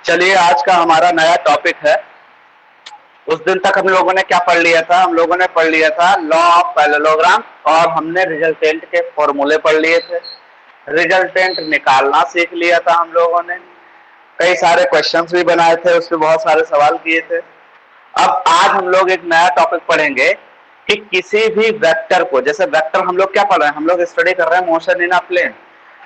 चलिए आज का हमारा नया टॉपिक है। उस दिन तक हम लोगों ने क्या पढ़ लिया था? हम लोगों ने पढ़ लिया था लॉ ऑफ पैरेललोग्राम और हमने रिजल्टेंट के फॉर्मूले पढ़ लिए थे। रिजल्टेंट निकालना सीख लिया था हम लोगों ने। कई सारे क्वेश्चंस भी बनाए थे, उसमें बहुत सारे सवाल किए थे। अब आज हम लोग एक नया टॉपिक पढ़ेंगे कि किसी भी वेक्टर को, जैसे वेक्टर हम लोग क्या पढ़ रहे हैं, हम लोग स्टडी कर रहे हैं मोशन इन अ प्लेन।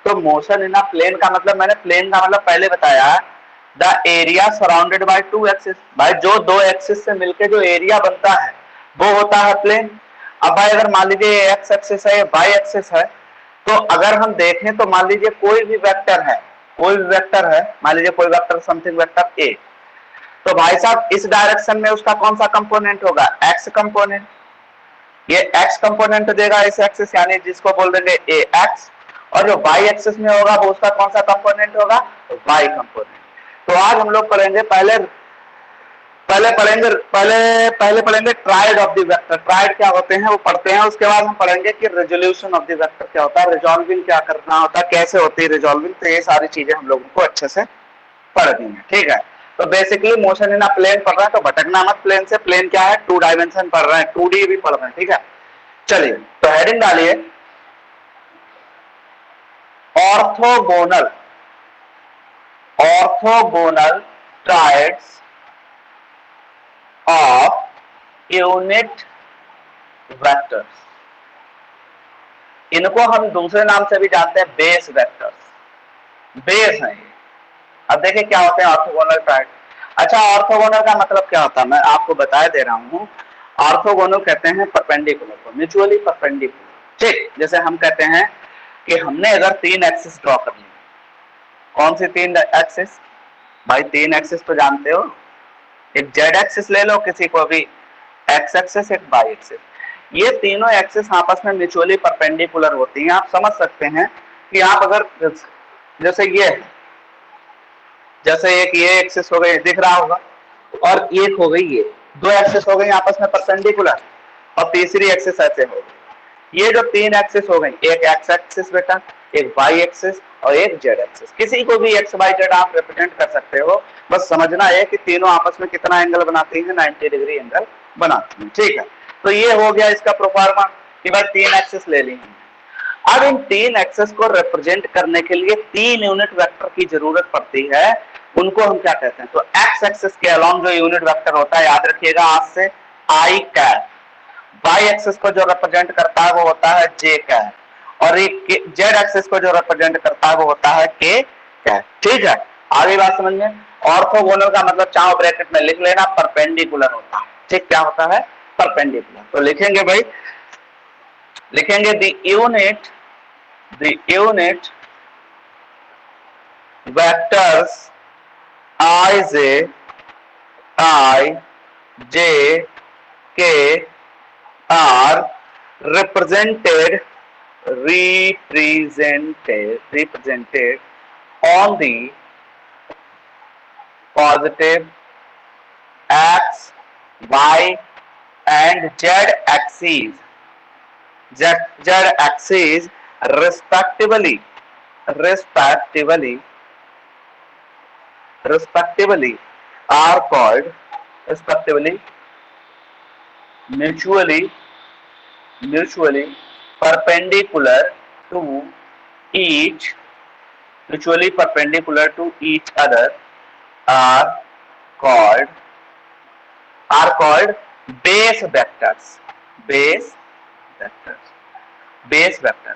तो मोशन इन अ प्लेन का मतलब, मैंने प्लेन का मतलब पहले बताया, the area surrounded by two axis. भाई जो दो एक्सिस से मिलकर जो एरिया बनता है वो होता है प्लेन। अब भाई अगर मान लीजिए एक्स एक्सिस है, वाई एक्सिस है, तो अगर हम देखें तो मान लीजिए कोई भी वेक्टर है, मान लीजिए कोई वेक्टर समथिंग वेक्टर ए, तो भाई साहब इस डायरेक्शन में उसका कौन सा कंपोनेंट होगा? X component. ये एक्स कंपोनेंट देगा इस एक्सिस, यानी जिसको बोल देंगे ए एक्स। और जो वाई एक्सिस में होगा वो उसका कौन सा कंपोनेंट होगा? Y component. तो आज हम लोग पढ़ेंगे पहले पढ़ेंगे triad of the vector. Triad क्या होते हैं वो पढ़ते हैं, उसके बाद हम पढ़ेंगे कि रिजोल्यूशन ऑफ द वेक्टर क्या होता है, रिजॉल्विंग क्या करना होता है, कैसे होती है रिजॉल्विंग। तो ये सारी चीजें हम लोगों को अच्छे से पढ़ दी है, ठीक है। तो basically motion in a plane पढ़ रहे हैं तो भटकना मत प्लेन से। प्लेन क्या है? टू डायमेंशन पढ़ रहे हैं, 2D भी पढ़ रहे हैं, ठीक है। चलिए तो हेडिंग डालिए, orthogonal orthogonal triads of unit vectors. इनको हम दूसरे नाम से भी जानते हैं बेस वेक्टर्स। बेस है ये। अब देखिए क्या होते हैं ऑर्थोगोनल ट्रायड। अच्छा, ऑर्थोगोनल का मतलब क्या होता है मैं आपको बता दे रहा हूं। ऑर्थोगोनल कहते हैं परपेंडिकुलर को, म्यूचुअली परपेंडिकुलर। ठीक, जैसे हम कहते हैं कि हमने अगर तीन एक्सिस ड्रॉ कर ली। कौन सी तीन एक्सिस? भाई तीन एक्सिस तो जानते हो, एक जेड एक्सिस ले लो किसी को भी, एक्स एक्सिस, एक वाई एक्सिस। ये तीनों एक्सिस आपस में म्यूचुअली परपेंडिकुलर होती हैं। आप समझ सकते हैं कि आप अगर जैसे ये, जैसे एक ये एक्सिस हो गई, दिख रहा होगा, और एक हो गई ये, दो एक्सिस हो गई आपस में परपेंडिकुलर, और तीसरी एक्सिस ऐसे हो गई। ये जो तीन एक्सिस हो गई, एक एक्स एक्सिस बेटा, एक वाई एक्सिस और एक जेड एक्सिस। किसी को भी एक्स वाई जेड आप रिप्रेजेंट कर सकते हो, बस समझना है कि तीनों आपस में कितना एंगल बनाती हैं? 90 डिग्री एंगल बनाती हैं, ठीक है। तो ये हो गया इसका प्रोफार्मा कि भाई तीन एक्सिस ले ली। अब इन तीन एक्सिस को रिप्रेजेंट करने के लिए तीन यूनिट वेक्टर की जरूरत पड़ती है। उनको हम क्या कहते हैं? तो एक्स एक्सिस के अलोंग जो यूनिट वेक्टर होता है, याद रखिएगा आज से, आई कैप। वाई एक्सिस को जो रिप्रेजेंट करता है वो होता है जे कैप, और एक जेड एक्सिस को जो रिप्रेजेंट करता है वो होता है के कैप, ठीक है। आगे बात समझ में। ऑर्थोगोनल का मतलब चाहो ब्रैकेट में लिख लेना, परपेंडिकुलर होता है, ठीक। क्या होता है? परपेंडिकुलर। तो लिखेंगे भाई, लिखेंगे the unit vectors ij, I, j, k are represented on the positive x, y and z axes, respectively are called mutually perpendicular to each other, are called base vectors. Base vector.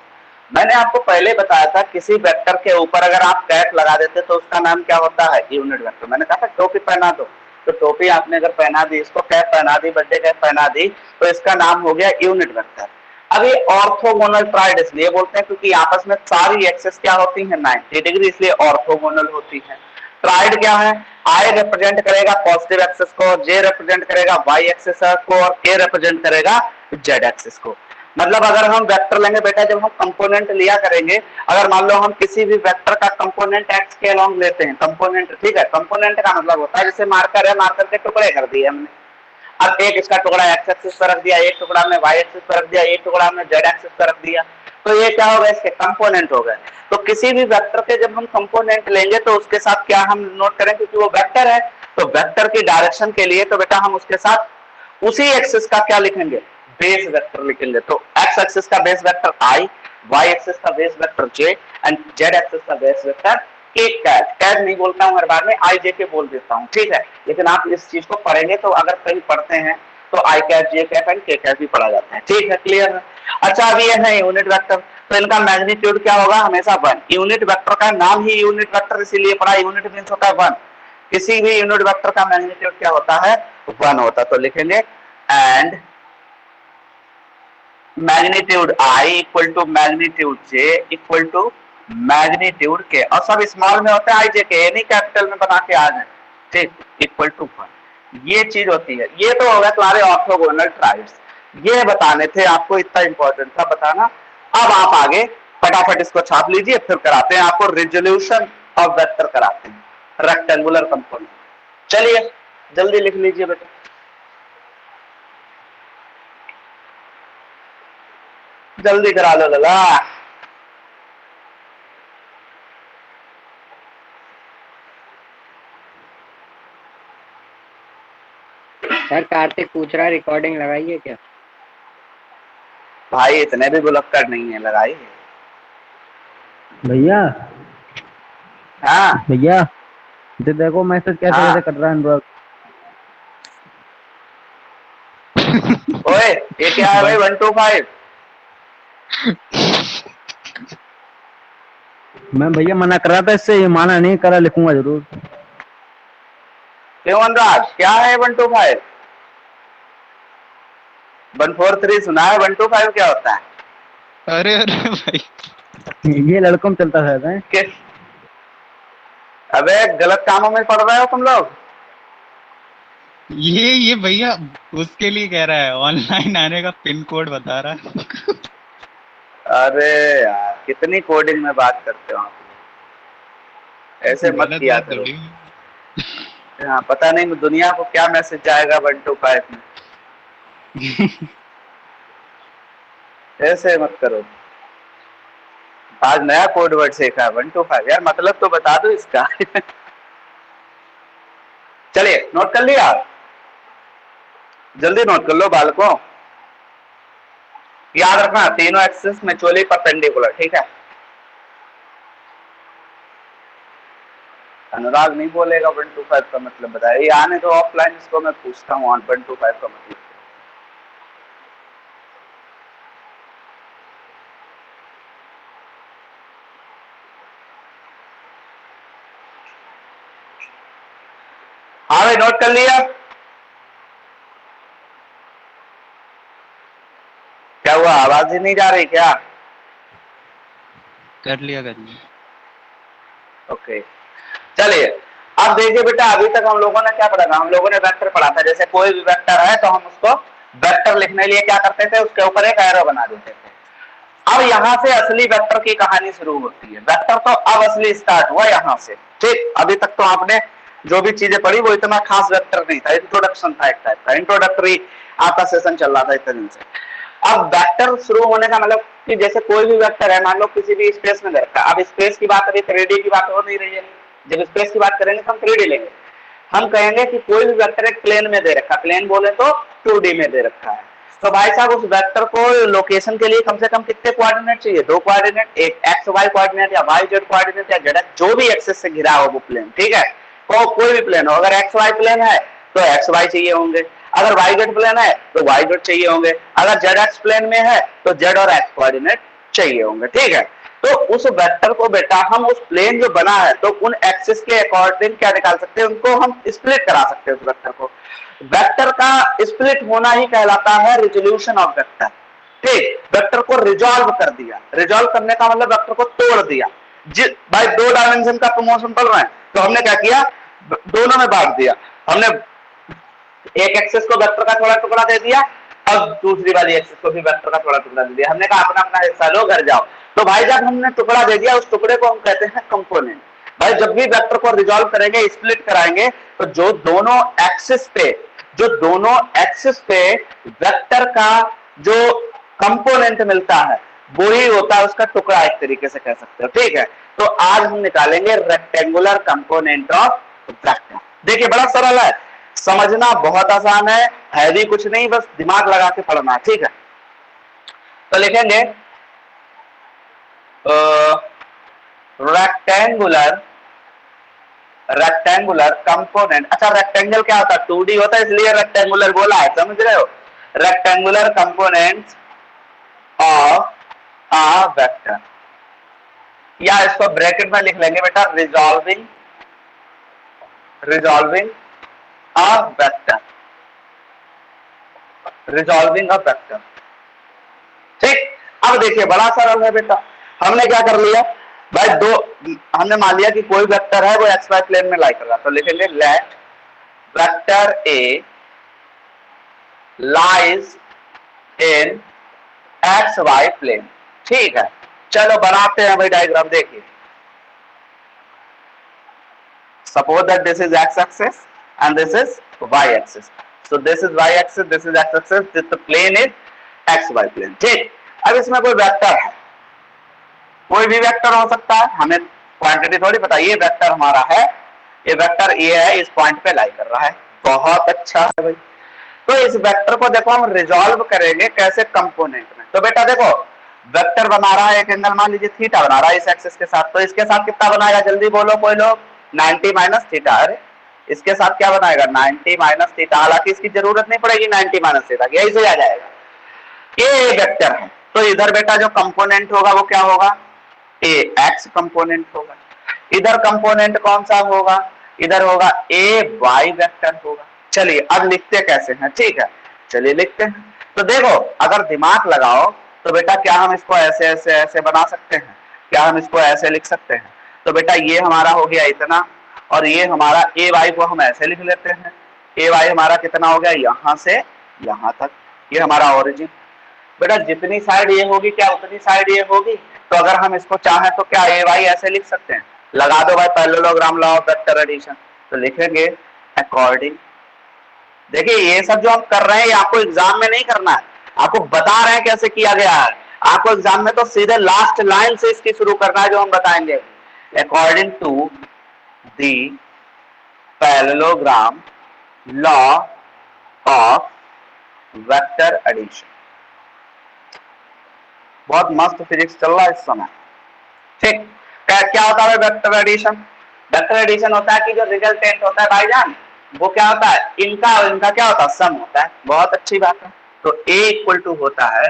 मैंने आपको पहले बताया था किसी vector के ऊपर अगर आप कैप लगा देते तो उसका नाम क्या होता है? Unit vector. मैंने कहा था टोपी पहना दो, तो टोपी आपने अगर पहना दी, इसको कैप पहना दी, बर्थडे कैप पहना दी, तो इसका नाम हो गया यूनिट वेक्टर। अब ये ऑर्थोगोनल ट्रायड इसलिए बोलते हैं क्योंकि आपस में सारी एक्सिस क्या होती है? 90 डिग्री, इसलिए ऑर्थोगोनल होती है। ट्रायड क्या है? आई रिप्रेजेंट करेगा पॉजिटिव एक्सिस को, जे रिप्रेजेंट करेगा वाई एक्सिस को, और के रिप्रेजेंट करेगा जेड एक्सिस को। मतलब अगर हम वेक्टर लेंगे बेटा, जब हम कंपोनेंट लिया करेंगे, अगर मान लो हम किसी भी वेक्टर का कंपोनेंट एक्स के अलोंग लेते हैं, कंपोनेंट, ठीक है। कंपोनेंट का मतलब होता है जैसे मार्कर है, मार्कर के टुकड़े कर दिए हमने। अब एक इसका टुकड़ा एक्स एक्सिस पर रख दिया, एक टुकड़ा में वाई एक्सिस पर रख दिया, एक टुकड़ा में जेड एक्सिस पर रख दिया। तो ये क्या होगा, इसके कंपोनेंट हो गए। तो किसी भी वेक्टर के जब हम कंपोनेंट लेंगे तो उसके साथ क्या हम नोट करें, क्योंकि वो वेक्टर है तो वेक्टर की डायरेक्शन के लिए तो बेटा हम उसके साथ उसी एक्सिस का क्या लिखेंगे, बेस वेक्टर लिखेंगे। तो एक्स एक्सिस का बेस वेक्टर आई, वाई एक्सिस का base vector J and Z axis का बेस वेक्टर के। कैट नहीं बोलता हूं हर बार में, आई जे के बोल देता हूं, ठीक है। लेकिन आप इस चीज को पढ़ेंगे तो अगर कहीं पढ़ते हैं तो आई कैप, जे कैप एंड के कैप भी पढ़ा जाता है, ठीक है, क्लियर है। अच्छा अब ये है यूनिट वेक्टर, तो इनका मैग्नीट्यूड क्या होगा, हमेशा 1। यूनिट वेक्टर का नाम ही यूनिट वेक्टर इसीलिए पढ़ा, यूनिट मींस होता है 1। किसी भी यूनिट वेक्टर का मैग्नीट्यूड क्या होता है, 1 होता है। तो लिखेंगे and magnitude i equal to magnitude j equal to magnitude k, और सब स्मॉल में होता है आई जे के, यानी कैपिटल में बना के आ जाए, ठीक, इक्वल टू 1। ये चीज होती है। ये तो होगा तुम्हारे ऑर्थोगोनल ट्राइड्स, ये बताने थे आपको, इतना इंपॉर्टेंट था बताना। अब आप आगे फटाफट इसको छाप लीजिए, फिर कराते हैं आपको रिजोल्यूशन ऑफ वेक्टर, कराते हैं रेक्टेंगुलर कंपोनेंट। चलिए जल्दी लिख लीजिए बेटा। जल्दी करा लो लला। सर कार्तिक पूछ रहा है रिकॉर्डिंग लगाई है क्या? भाई इतने भी बुलक्कड़ नहीं है, लगाई भैया। हाँ भैया तो देखो मैसेज कैसे हाँ। कैसे कर रहा है अनुराग। ओए ये क्या है भाई 125? मैं भैया मना कर रहा था इससे, ये माना नहीं, करा लिखूंगा जरूर। क्यों अनुराग, क्या है 125? 143 सुना है, 125 क्या होता है? अरे अरे भाई ये लड़कों में चलता रहता है। किस, अबे गलत कामों में पड़ रहे हो तुम लोग। ये भैया उसके लिए कह रहा है, ऑनलाइन आने का पिन कोड बता रहा है। अरे यार कितनी कोडिंग में बात करते हो आप, ऐसे मत गलत किया बात करो। थोड़ी। हाँ पता नहीं दुनिया को क्या मैसेज जाएगा 125 में, ऐसे मत करो। आज नया कोड वर्ड सीखा है 125, यार मतलब तो बता दो इसका। चलिए नोट कर लिया, जल्दी नोट कर लो बालकों। याद रखना तीनों एक्सिस म्यूचुअली परपेंडिकुलर, ठीक है। अनुराग नहीं बोलेगा 125 का मतलब बताया, ये आने तो ऑफलाइन, इसको मैं पूछता हूँ 125 का मतलब। हाँ भाई नोट कर लिया? क्या हुआ, आवाज ही नहीं जा रही क्या? कर लिया कर लिया। ओके चलिए अब देखिए बेटा, अभी तक हम लोगों ने क्या पढ़ा था, हम लोगों ने वेक्टर पढ़ा था। जैसे कोई भी वेक्टर है तो हम उसको वेक्टर लिखने के लिए क्या करते थे, उसके ऊपर एक एरो बना देते थे। अब यहाँ से असली वेक्टर की कहानी शुरू होती है। वेक्टर तो अब असली स्टार्ट हुआ यहाँ से, ठीक। अभी तक तो आपने जो भी चीजें पढ़ी वो इतना खास वेक्टर नहीं था, इंट्रोडक्शन था, एक टाइप का इंट्रोडक्टरी आपका सेशन चल रहा था इतने दिन से। अब वेक्टर शुरू होने का मतलब कि जैसे कोई भी वेक्टर है, मान लो किसी भी स्पेस में दे रखा है। अब स्पेस की बात, अभी 3D की बात हो नहीं रही है, जब स्पेस की बात करेंगे तो हम 3D लेंगे। हम कहेंगे कि कोई भी वेक्टर एक प्लेन में दे रखा है, प्लेन बोले तो 2D में दे रखा है। तो भाई साहब उस वेक्टर को लोकेशन के लिए कम से कम कितने कोऑर्डिनेट चाहिए, 2 कोऑर्डिनेट, एक एक्स वाई कोऑर्डिनेट या वाई जेड कोऑर्डिनेट या जेड, जो भी एक्सिस से घिरा हो वो प्लेन, ठीक है। तो कोई भी प्लेन हो, अगर एक्स वाई प्लेन है तो एक्स वाई चाहिए होंगे, अगर वाई जेड प्लेन है तो वाई जेड चाहिए होंगे, अगर जेड एक्स प्लेन में है तो जेड और एक्स कोऑर्डिनेट चाहिए होंगे, ठीक है। तो उस वेक्टर को बेटा हम उस प्लेन जो बना है तो उन एक्सिस के अकॉर्डिंग क्या निकाल सकते हैं, उनको हम स्प्लिट करा सकते हैं उस वेक्टर को। वेक्टर का स्प्लिट होना ही कहलाता है रिजोल्यूशन ऑफ वेक्टर, ठीक। वेक्टर को रिजॉल्व कर दिया, रिजॉल्व करने का मतलब वेक्टर को तोड़ दिया। भाई 2 डायमेंशन का प्रमोशन पढ़ रहे हैं तो हमने क्या किया, दोनों में बांट दिया। हमने एक एक्सिस को वेक्टर का थोड़ा टुकड़ा दे दिया, अब दूसरी वाली एक्सिस को भी वेक्टर का थोड़ा टुकड़ा दे दिया। हमने कहा अपना अपना हिस्सा लो, घर जाओ। तो भाई जब हमने टुकड़ा दे दिया, उस टुकड़े को हम कहते हैं कंपोनेंट। भाई जब भी वेक्टर को रिजॉल्व करेंगे, स्प्लिट कराएंगे, तो जो दोनों एक्सिस पे वेक्टर का जो कंपोनेंट मिलता है वो ही होता है उसका टुकड़ा, एक तरीके से कह सकते हो, ठीक है। तो आज हम निकालेंगे रेक्टेंगुलर कंपोनेंट ऑफ वेक्टर। देखिए बड़ा सरल है, समझना बहुत आसान है भी कुछ नहीं, बस दिमाग लगा के पढ़ना, ठीक है। तो लिखेंगे रेक्टेंगुलर कंपोनेंट। अच्छा रेक्टेंगल क्या होता है, 2D होता है, इसलिए रेक्टेंगुलर बोला है, समझ रहे हो। Rectangular component of a vector, या इसको ब्रैकेट में लिख लेंगे बेटा, resolving a vector, resolving a vector, ठीक। अब देखिए बड़ा सरल है बेटा, हमने क्या कर लिया भाई, हमने मान लिया कि कोई वेक्टर है वो एक्स वाई प्लेन में लाई कर रहा है, तो लिखेंगे let vector a lies in x y plane, ठीक है। चलो बनाते हैं भाई डायग्राम, देखिए suppose that this is x axis and this is y axis, so this is y axis, this is x axis, this plane is x y plane, ठीक। अब इसमें कोई वेक्टर है, कोई भी वेक्टर हो सकता है, हमें क्वांटिटी थोड़ी पता, ये वेक्टर हमारा है, ये वेक्टर ए है, इस पॉइंट पे लाई कर रहा है, बहुत अच्छा है भाई। तो इस वेक्टर को देखो हम रिजॉल्व करेंगे कैसे, कंपोनेंट में। तो बेटा देखो वेक्टर बना रहा है, एक एंगल मान लीजिए थीटा बना रहा है इस एक्सिस के साथ, तो इसके साथ कितना बनाएगा जल्दी बोलो कोई लोग, 90 माइनस थीटा। अरे इसके साथ क्या बनाएगा, 90 माइनस थीटा, हालांकि इसकी जरूरत नहीं पड़ेगी 90 माइनस थीटा की, यही से आ जाएगा। ये वेक्टर है, तो इधर बेटा जो कंपोनेंट होगा वो क्या होगा, ए एक्स कंपोनेंट होगा। इधर कंपोनेंट कौन सा होगा, इधर होगा ए वाई वेक्टर होगा। चलिए अब लिखते कैसे हैं, ठीक है, चलिए लिखते हैं। तो देखो अगर दिमाग लगाओ तो बेटा क्या हम इसको ऐसे ऐसे ऐसे बना सकते हैं, क्या हम इसको ऐसे लिख सकते हैं। तो बेटा ये हमारा हो गया इतना, और ये हमारा ए वाई को हम ऐसे लिख लेते हैं, ए वाई हमारा कितना हो गया, यहां से यहां तक, ये हमारा ओरिजिन। बेटा जितनी साइड ये होगी क्या उतनी साइड ये होगी, तो अगर हम इसको चाहें तो क्या ए वाई ऐसे लिख सकते हैं, लगा दो भाई parallelogram law of vector addition, तो लिखेंगे अकॉर्डिंग। देखिए ये सब जो हम कर रहे हैं ये आपको एग्जाम में नहीं करना है, आपको बता रहे हैं कैसे किया गया है, आपको एग्जाम में तो सीधे लास्ट लाइन से इसकी शुरू करना है जो हम बताएंगे, according to the parallelogram law of vector addition. बहुत मस्त फिजिक्स चल रहा है इस समय, ठीक। क्या होता है वेक्टर एडिशन, वेक्टर एडिशन होता है कि जो रिजल्टेंट होता है भाईजान वो क्या होता है, इनका और इनका क्या होता है, सम होता है, बहुत अच्छी बात है। तो a इक्वल टू होता है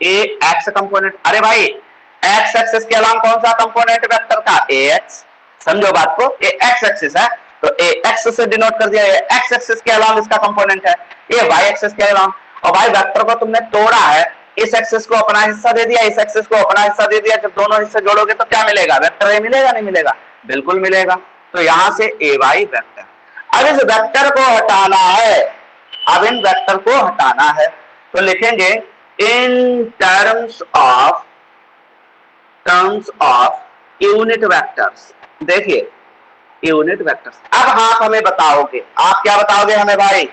ए एक्स कंपोनेंट, अरे भाई एक्स एक्सिस के अलावा कौन सा कंपोनेंट वेक्टर का, ए एक्स, समझो बात को, ए एक्स एक्सिस है तो ए एक्स से डिनोट कर दिया, एक्स एक्सिस के अलावा इसका कंपोनेंट है, ये वाई एक्सिस के अलावा, और भाई वेक्टर को तुमने तोड़ा है, इस एक्सिस को अपना हिस्सा दे दिया, इस एक्सिस को अपना हिस्सा दे दिया, जब दोनों हिस्से जोड़ोगे तो क्या मिलेगा, वेक्टर ए मिलेगा, नहीं मिलेगा, बिल्कुल मिलेगा। तो यहां से ए वाई वेक्टर, अब इस वेक्टर को हटाना है, अब इन वेक्टर को हटाना है, तो लिखेंगे in terms of unit vectors. देखिए यूनिट वेक्टर्स, अब आप हमें बताओगे, आप क्या बताओगे हमें भाई,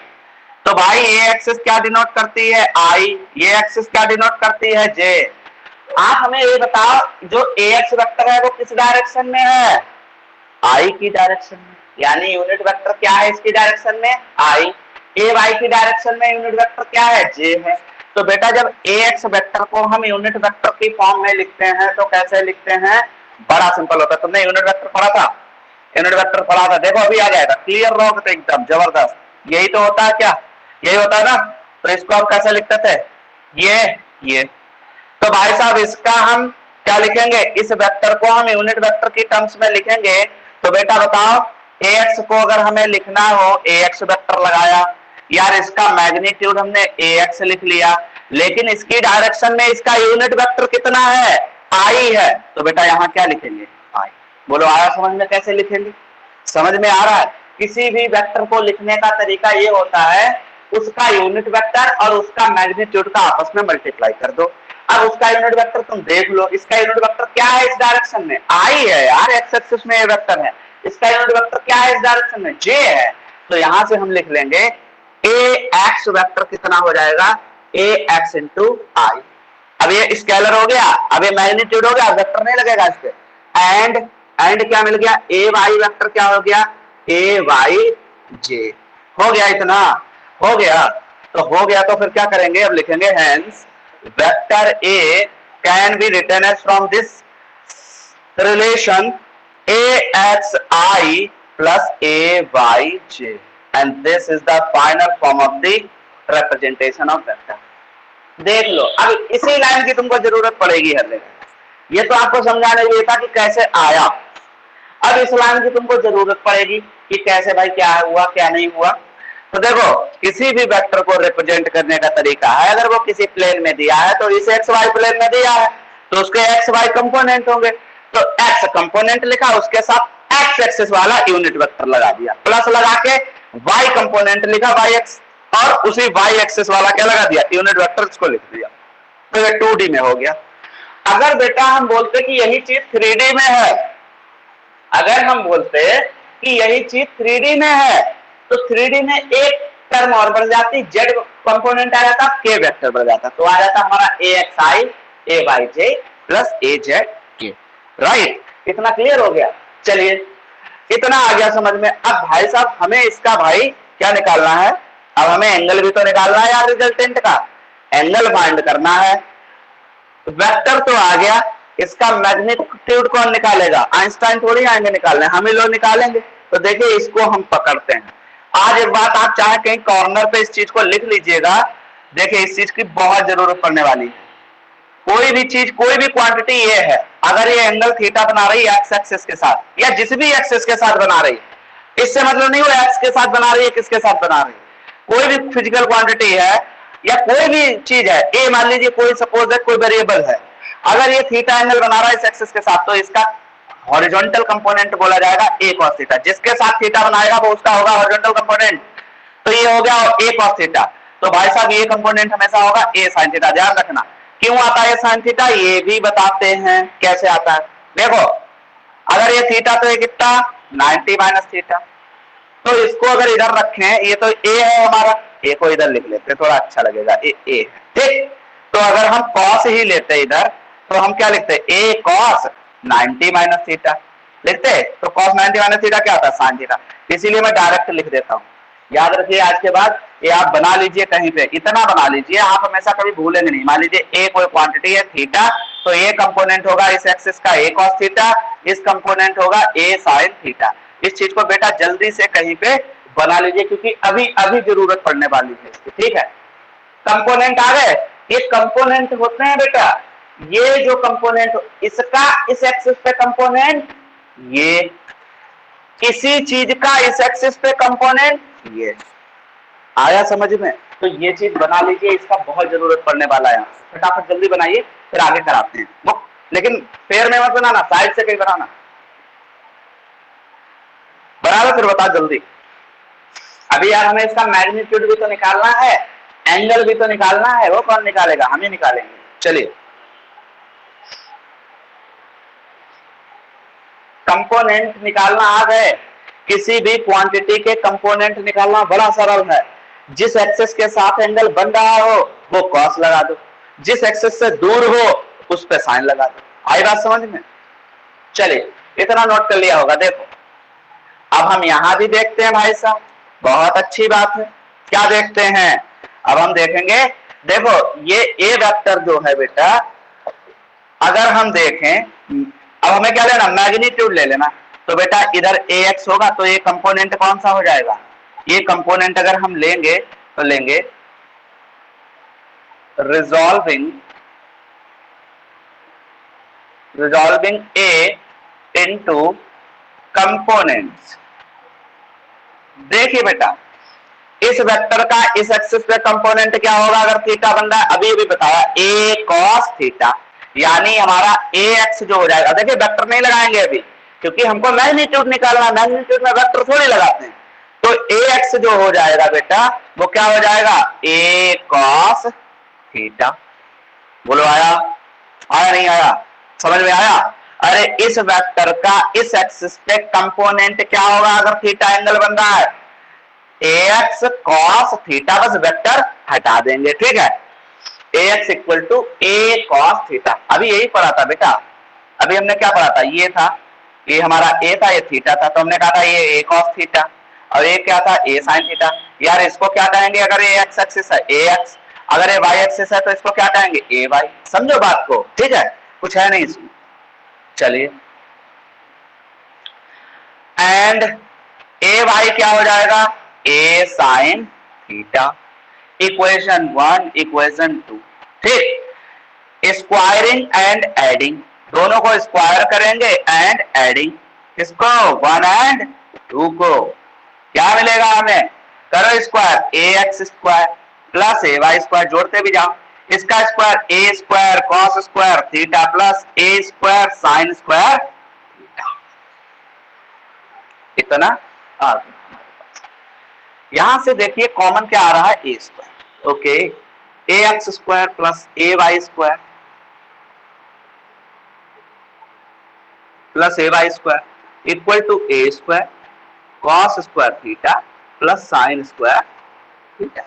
तो भाई ये एक्सिस क्या डिनोट करती है, आई, ये एक्सिस क्या डिनोट करती है, जे। आप हमें ये बताओ जो ए एक्स वेक्टर है वो किस डायरेक्शन में है, आई की डायरेक्शन में, यानी यूनिट वेक्टर क्या है इसकी डायरेक्शन में, आई। ए वाई की डायरेक्शन में यूनिट वेक्टर क्या है, जे है। तो बेटा जब ए एक्स वेक्टर को हम यूनिट वेक्टर की फॉर्म में लिखते हैं तो कैसे लिखते हैं, बड़ा सिंपल होता है, तुमने यूनिट वेक्टर पढ़ा था, यूनिट वेक्टर पढ़ा था, देखो अभी आ जाएगा, क्लियर रहोगे तो एकदम जबरदस्त, यही तो होता है, क्या यही होता है ना। तो इसको हम कैसे लिखते थे, ये तो भाई साहब इसका हम क्या लिखेंगे, इस वेक्टर को हम यूनिट वेक्टर की टर्म्स में लिखेंगे। तो बेटा बताओ ए एक्स को अगर हमें लिखना हो, ए एक्स वेक्टर लगाया, यार इसका मैग्नीट्यूड हमने ए एक्स लिख लिया, लेकिन इसकी डायरेक्शन में इसका यूनिट वेक्टर कितना है, आई है, तो बेटा यहाँ क्या लिखेंगे, आई। बोलो आया समझ में, कैसे लिखेंगे, समझ में आ रहा है। किसी भी वेक्टर को लिखने का तरीका ये होता है उसका यूनिट वेक्टर और उसका मैग्नीट्यूड का आपस में मल्टीप्लाई कर दो। अब उसका यूनिट वेक्टर तुम देख लो, इसका यूनिट वेक्टर क्या है इस डायरेक्शन में, आई है यार, एक्स एक्सिस में ये वेक्टर है, इसका यूनिट वेक्टर क्या है इस डायरेक्शन में, जे है। तो यहां से हम लिख लेंगे ए एक्स वेक्टर कितना हो जाएगा, ए एक्स इंटू आई। अब ये स्केलर हो गया, अब ये मैग्नीट्यूड हो गया, वेक्टर नहीं लगेगा इस पे। एंड क्या मिल गया, ए वाई वेक्टर क्या हो गया, ए वाई जे। हो गया, इतना हो गया। तो हो गया तो फिर क्या करेंगे, अब लिखेंगे hence vector a can be written as from this relation AXI plus AYJ and this is the final form of the representation of vector। देख लो, अब इसी लाइन की तुमको जरूरत पड़ेगी हर जगह, ये तो आपको समझाने के लिए था कि कैसे आया। अब इस लाइन की तुमको जरूरत पड़ेगी कि कैसे भाई क्या हुआ क्या नहीं हुआ। तो देखो, किसी भी वेक्टर को रिप्रेजेंट करने का तरीका है, अगर वो किसी प्लेन में दिया है तो इस एक्स वाई प्लेन में दिया है तो उसके एक्स वाई कंपोनेंट होंगे, तो एक्स कंपोनेंट लिखा, उसके साथ एक्स एक्सिस वाला यूनिट वेक्टर लगा दिया, प्लस लगा के वाई कंपोनेंट लिखा वाई एक्स, और उसी वाई एक्सिस वाला क्या लगा दिया, यूनिट वेक्टर, इसको लिख दिया। तो ये 2D में हो गया। अगर बेटा हम बोलते कि यही चीज 3D में है, अगर हम बोलते कि यही चीज 3D में है, तो 3D में एक टर्म और बढ़ जाती, जेड कंपोनेंट आ जाता, के वेक्टर बढ़ जाता, तो आ जाता हमारा ए एक्स आई ए वाई जे प्लस ए जेड के। राइट, इतना क्लियर हो गया। चलिए, इतना आ गया समझ में। अब भाई साहब हमें इसका भाई क्या निकालना है, अब हमें एंगल भी तो निकालना है यार, रिजल्टेंट का एंगल फाइंड करना है। वेक्टर तो आ गया, इसका मैग्नीट्यूड कौन निकालेगा, आइंस्टाइन थोड़ी आएंगे निकालने, हम ही लोग निकालेंगे। तो देखिए, इसको हम पकड़ते हैं। आज एक बात आप चाहे कहीं कॉर्नर पे इस चीज को लिख लीजिएगा, देखिए इस चीज की बहुत जरूरत पड़ने वाली है। कोई भी चीज, कोई भी क्वांटिटी ये है, अगर ये एंगल थीटा बना रही है एक्स एक्सिस के साथ या जिस भी एक्सिस के साथ बना रही है, इससे मतलब नहीं वो एक्स के साथ बना रही है किसके साथ बना रही है, कोई भी फिजिकल क्वांटिटी है या कोई भी चीज है, ए मान लीजिए कोई सपोज है कोई वेरिएबल है, अगर ये थीटा एंगल बना रहा है इस एक्सिस के साथ, तो इसका हॉरिजॉन्टल कंपोनेंट बोला जाएगा ए कॉस थीटा। जिसके साथ थीटा बनाएगा वो उसका होगा हॉरिजॉन्टल कंपोनेंट। तो ये हो गया ए कॉस थीटा। तो भाई साहब ये कंपोनेंट हमेशा होगा ए साइन थीटा। ध्यान रखना, क्यों आता है साइन थीटा ये भी बताते हैं कैसे आता है। देखो, अगर ये थीटा तो ये कितना 90 माइनस थीटा, तो इसको अगर इधर रखें, ये तो ए है हमारा, ए को इधर लिख लेते थोड़ा अच्छा लगेगा, ए ए ठीक। तो अगर हम कॉस ही लेते इधर, तो हम क्या लिखते, ए कॉस 90 माइनस थीटा लिखते। तो कॉस 90 माइनस थीटा क्या होता है, साइन थीटा। इसीलिए मैं डायरेक्ट लिख देता हूं। याद रखिए, आज के बाद ये आप बना लीजिए कहीं पे, इतना बना लीजिए, आप हमेशा कभी भूलेंगे नहीं। मान लीजिए ए कोई क्वांटिटी है थीटा, तो ए कंपोनेंट होगा इस एक्सिस का ए कॉस थीटा, इस कंपोनेंट होगा ए साइन थीटा। इस चीज को बेटा जल्दी से कहीं पे बना लीजिए, क्योंकि अभी अभी जरूरत पड़ने वाली है इसकी। ठीक है, कंपोनेंट आ गए। ये कंपोनेंट होते हैं बेटा, ये जो कंपोनेंट इसका इस एक्सिस पे कंपोनेंट, ये किसी चीज का इस एक्सिस पे कंपोनेंट, ये आया समझ में। तो ये चीज बना लीजिए, इसका बहुत जरूरत पड़ने वाला है। फटाफट जल्दी बनाइए, फिर आगे कराते हैं। लेकिन पैर में मत बनाना, साइड से कहीं बनाना। बना लो फिर बता जल्दी। अभी यार हमें इसका मैग्नीट्यूड भी तो निकालना है, एंगल भी तो निकालना है। वो कौन निकालेगा, हम ही निकालेंगे। चलिए, कंपोनेंट निकालना आ गए। किसी भी क्वांटिटी के कंपोनेंट निकालना बड़ा सरल है। जिस एक्सिस के साथ एंगल बन रहा हो वो कॉस लगा दो, जिस एक्सिस से दूर हो उस पे साइन लगा दो। आई बात समझ में। चलिए, इतना नोट कर लिया होगा। देखो, अब हम यहां भी देखते हैं भाई साहब, बहुत अच्छी बात है। क्या देखते हैं, अब हम देखेंगे। देखो, ये ए वेक्टर जो है बेटा, अगर हम देखें, अब हमें क्या लेना, मैग्नीट्यूड ले लेना। तो बेटा इधर ए एक्स होगा, तो ये कंपोनेंट कौन सा हो जाएगा, ये कंपोनेंट अगर हम लेंगे तो लेंगे रिजॉल्विंग ए इनटू कंपोनेंट्स। देखिए बेटा, इस वेक्टर का इस एक्सिस पे कंपोनेंट क्या होगा अगर थीटा बन रहा है, अभी अभी बताया, ए कॉस थीटा, यानी हमारा ए एक्स जो हो जाएगा। देखिए, वेक्टर नहीं लगाएंगे अभी, क्योंकि हमको मैग्नीट्यूड निकालना, मैग्नीट्यूड में वेक्टर थोड़ी लगाते हैं। तो ए एक्स जो हो जाएगा बेटा, वो क्या हो जाएगा, ए कॉस थीटा। बोलो, आया आया नहीं आया, समझ में आया। अरे इस वेक्टर का इस एक्सिस पे कंपोनेंट क्या होगा अगर थीटा एंगल बन रहा है, ए एक्स कॉस थीटा। बस वेक्टर हटा देंगे, ठीक है। A ax equal to a cos theta. अभी यही पढ़ा था बेटा, अभी हमने क्या पढ़ा था, ये था, ये हमारा a था, ये थीटा था, तो हमने कहा था ये a cos थीटा और ये क्या था, a sin थीटा। यार इसको क्या कहेंगे, अगर ये x एक्सिस है ax, अगर ये y एक्सिस है तो इसको क्या कहेंगे ay। समझो बात को, ठीक है, कुछ है नहीं इसमें। चलिए, एंड ay क्या हो जाएगा, a sin theta. Equation 1 equation 2, ठीक। स्क्वायरिंग एंड एडिंग, दोनों को स्क्वायर करेंगे एंड एडिंग, किसको, 1 एंड 2 को, क्या मिलेगा हमें, करो square, a x square plus a y square, जोड़ते भी जाओ, इसका square a square cos square theta plus a square sine square theta. इतना आ गया। यहां से देखिए कॉमन क्या आ रहा है, a square, okay, a x square plus a y square plus a y square equal to a square cos square theta plus sine square theta.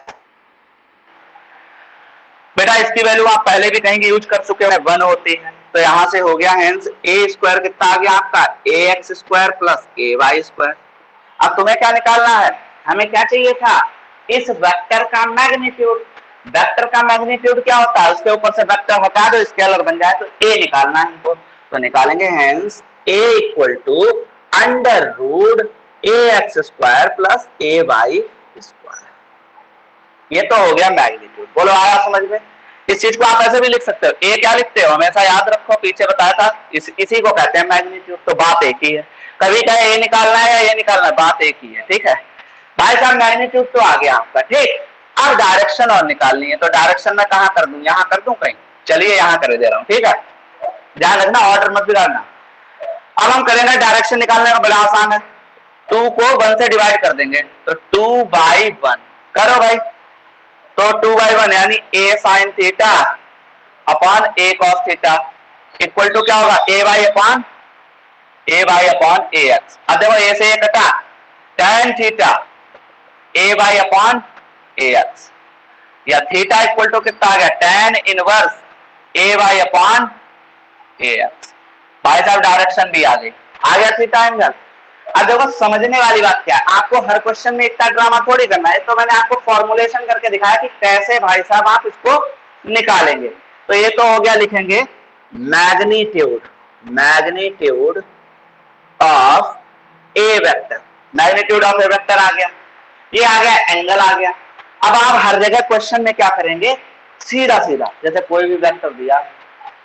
बेटा इसकी वैल्यू आप पहले भी कहीं यूज कर चुके हैं, 1 होती है, तो यहां से हो गया, हेंस ए स्क्वायर कितना आ गया आपका, ए x square plus a y square. अब तुम्हें क्या निकालना है, हमें क्या चाहिए था, इस वेक्टर का मैग्नीट्यूड। वेक्टर का मैग्नीट्यूड क्या होता है, उसके ऊपर से वेक्टर हटा दो, स्केलर बन जाए, तो ए निकालना है हमको, तो निकालेंगे hence a equal to under root a x square plus a y square. ये तो हो गया मैग्नीट्यूड, बोलो आया समझ में। इस चीज को आप ऐसे भी लिख सकते हो, ए क्या लिखते हो, हमेशा याद रखो, पीछे बताया था, इसी को कहते हैं मैग्नीट्यूड, तो बात एक ही है। कभी कहे ए निकालना है या ये निकालना है, बात एक ही है, ठीक है भाई साहब। मैग्नीट्यूड तो आ गया आपका, ठीक। अब डायरेक्शन और निकालनी है, तो डायरेक्शन में कहां कर दूं, यहां कर दूं कहीं, चलिए यहां कर दे रहा हूं, ठीक है, ध्यान रखना, ऑर्डर मत बिगाड़ना। अब हम करेंगे डायरेक्शन निकालने का, बड़ा आसान है, 2 को 1 से डिवाइड कर देंगे, तो 2/1 करो भाई, तो 2/1 यानी a sin theta upon a cos theta equal to क्या होगा, a अपॉन ax। अब देखो a से a कटा, tan theta a upon ax, या थीटा इक्वल टू कितना आ गया, tan inverse a upon ax। भाई साहब डायरेक्शन भी आ गया थीटा एंगल। अब देखो समझने वाली बात क्या है, आपको हर क्वेश्चन में इतना ड्रामा थोड़ी करना है, तो मैंने आपको फॉर्मुलेशन करके दिखाया कि कैसे भाई साहब आप इसको निकालेंगे। तो ये तो हो गया, लिखेंगे magnitude of a vector, magnitude of a vector आ गया, ये आ गया, एंगल आ गया। अब आप हर जगह क्वेश्चन में क्या करेंगे, सीधा सीधा, जैसे कोई भी वेक्टर दिया,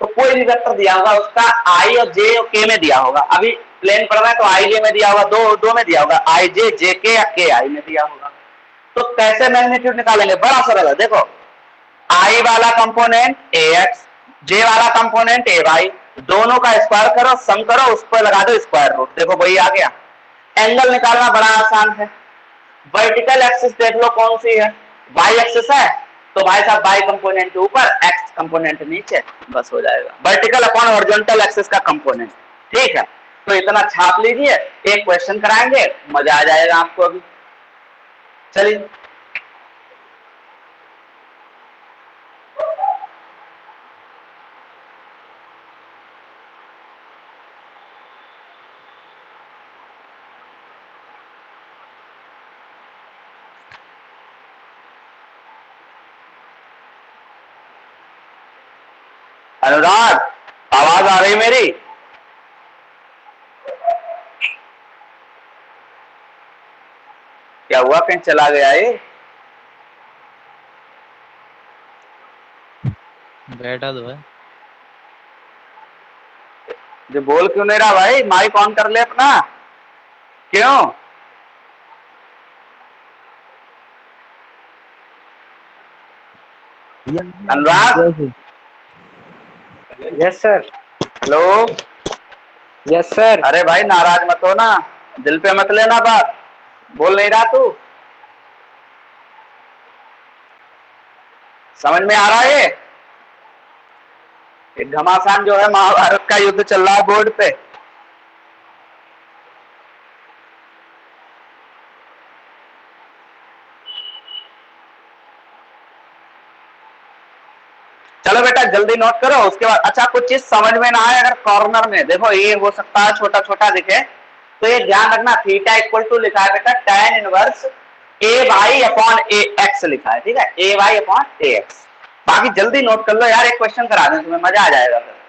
तो कोई भी वेक्टर दिया होगा उसका आई और जे और के में दिया होगा, अभी प्लेन पढ़ रहा है तो आई जे में दिया होगा, दो में दिया होगा, आई जे जे के या के आई में दिया होगा। तो कैसे मैग्नीट्यूड निकालेंगे, बड़ा सरल है, देखो आई वाला कंपोनेंट ए एक्स, जे वाला कंपोनेंट ए वाई, दोनों का स्क्वायर करो, सम करो, उस पर लगा दो स्क्वायर रूट, देखो वही आ गया। एंगल निकालना बड़ा आसान है, वर्टिकल एक्सिस देख लो कौन सी है, वाई एक्सिस है, तो भाई साहब वाई कंपोनेंट ऊपर, एक्स कंपोनेंट नीचे, बस हो जाएगा, वर्टिकल अपॉन हॉरिजॉन्टल एक्सिस का कंपोनेंट, ठीक है। तो इतना छाप लीजिए, एक क्वेश्चन कराएंगे, मजा आ जाएगा आपको अभी। चलिए अनुराग, आवाज आ रही मेरी, क्या हुआ, कहीं चला गया ये, बैठा तो है। जो बोल क्यों नहीं रहा भाई, माइक ऑन कर ले अपना, क्यों, Anurag, yes sir. Hello, yes sir. अरे भाई नाराज मत हो ना, दिल पे मत लेना बात, बोल नहीं रहा तू, समझ में आ रहा है, एक घमासान जो है, महाभारत का युद्ध चल रहा है बोर्ड पे, चलो बेटा जल्दी नोट करो। उसके बाद अच्छा कुछ चीज समझ में ना आए, अगर कॉर्नर में देखो ये हो सकता है छोटा छोटा दिखे, तो ये ध्यान रखना थीटा इक्वल टू लिखा है बेटा tan इनवर्स ए वाई अपॉन ए एक्स लिखा है, ठीक है, ए वाई अपॉन ए एक्स। बाकी जल्दी नोट कर लो यार, एक क्वेश्चन करा दें तुम्हें, मजा आ जाएगा फिर।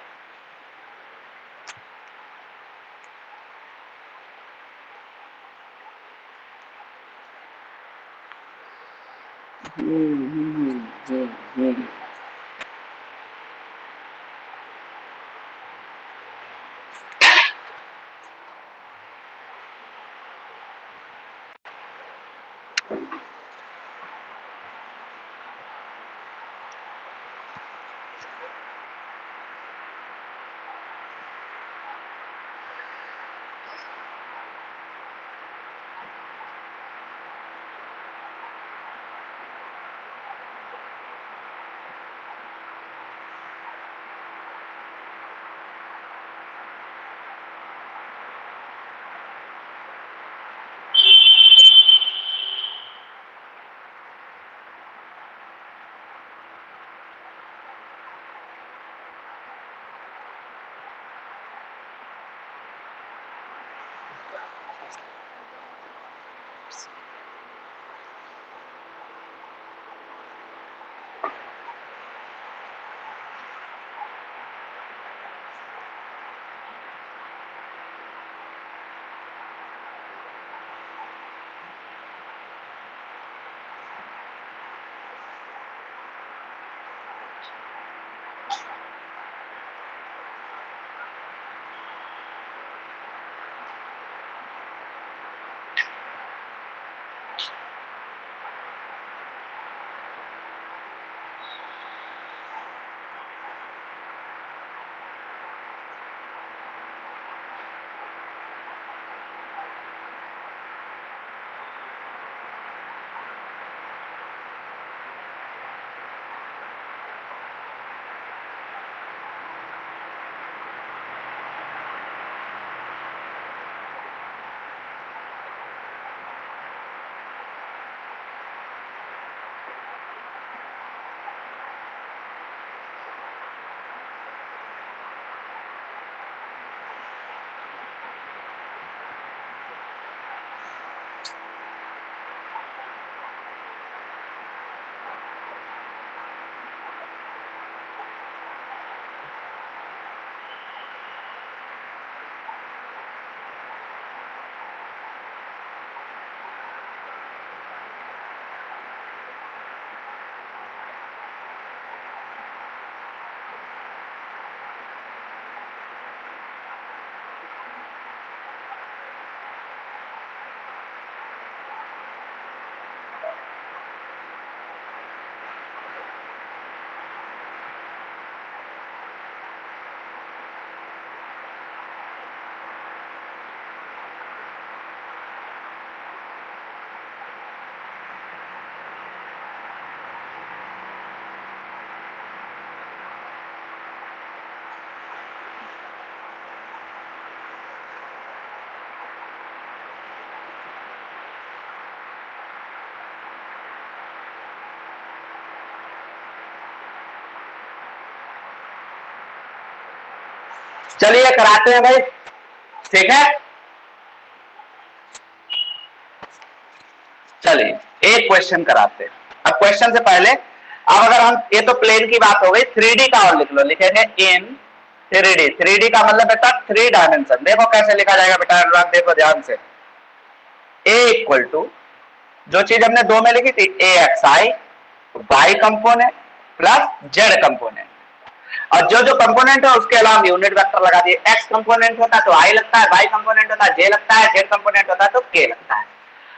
चलिए कराते हैं भाई, ठीक है। चलिए एक क्वेश्चन कराते हैं। अब क्वेश्चन से पहले अब अगर हम, ये तो प्लेन की बात हो गई, 3D का और लिख लो, लिखेंगे इन 3D। 3D का मतलब बेटा 3 डायमेंशन। देखो कैसे लिखा जाएगा बेटा अनुराग, देखो ध्यान से। ए इक्वल टू जो चीज हमने दो में लिखी थी, a x i y component plus z component, और जो जो कंपोनेंट है उसके अलावा यूनिट वेक्टर लगा दिए। एक्स कंपोनेंट होता है तो आई लगता है, वाई कंपोनेंट होता है जे लगता है, जेड कंपोनेंट होता है तो के लगता है।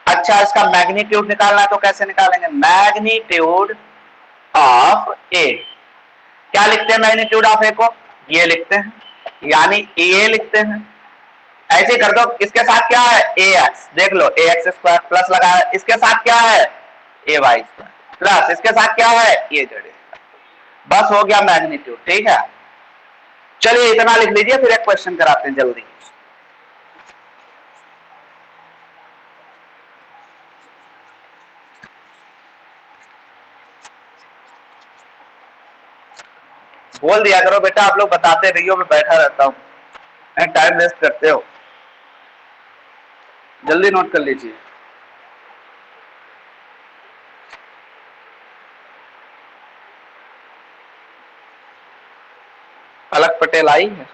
अच्छा इसका मैग्नीट्यूड निकालना है तो कैसे निकालेंगे, मैग्नीट्यूड ऑफ ए। क्या लिखते हैं मैग्नीट्यूड ऑफ ए को, ये लिखते हैं, यानी ए लिखते हैं। ऐसे कर दो, इसके साथ क्या है ए एक्स, देख लो ए एक्स स्क्वायर प्लस लगा है, इसके साथ क्या है ए वाई स्क्वायर प्लस इसके साथ क्या है ये जेड, बस हो गया मैग्नीट्यूड, ठीक है। चलिए इतना लिख लीजिए, फिर एक क्वेश्चन कराते हैं जल्दी। बोल दिया करो बेटा, आप लोग बताते रहिए, मैं बैठा रहता हूँ, टाइम वेस्ट करते हो। जल्दी नोट कर लीजिए। पलक पटेल आई है?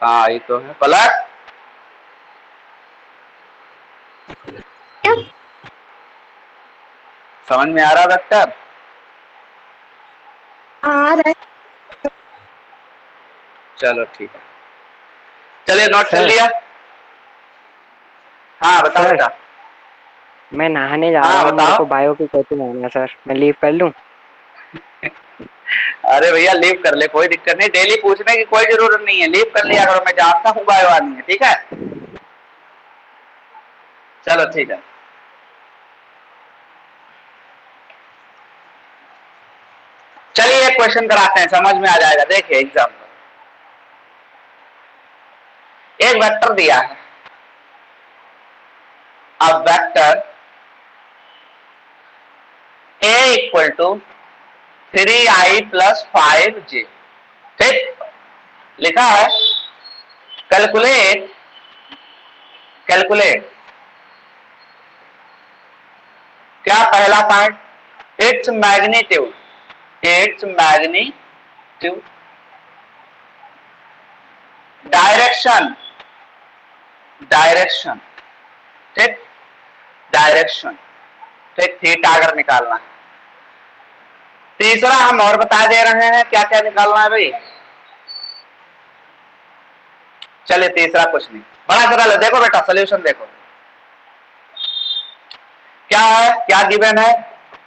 हाँ आई तो है। पलक समझ में आ रहा वेक्टर? आ रहा है। चलो ठीक है, चलिए नोट कर सर। लिया। हाँ बताओ सर बेटा। मैं नहाने जा रहा हाँ हूँ, मेरे बताओ। को बायो की कोचिंग आना है सर, मैं लीव कर लूँ? अरे भैया लीव कर ले, कोई दिक्कत नहीं, डेली पूछने की कोई जरूरत नहीं है, लीव कर लिया करो, मैं जानता हूँ बायो आनी है, ठीक है। चलो ठीक है। चलिए एक क्वेश्चन कराते हैं, समझ में आ जाएगा। देखिए एग्जाम में एक वेक्टर दिया है, अब vector a equal to 3i plus 5j, ठीक लिखा है। कैलकुलेट कैलकुलेट क्या पहला पार्ट, इट्स मैग्नीट्यूड, डायरेक्शन ठीक, डायरेक्शन ठीक, थीटा अगर निकालना है। तीसरा हम और बता दे रहे हैं क्या क्या निकालना है भाई। चलिए तीसरा कुछ नहीं, बड़ा सरल है, देखो बेटा सोल्यूशन देखो क्या है, क्या गिवन है,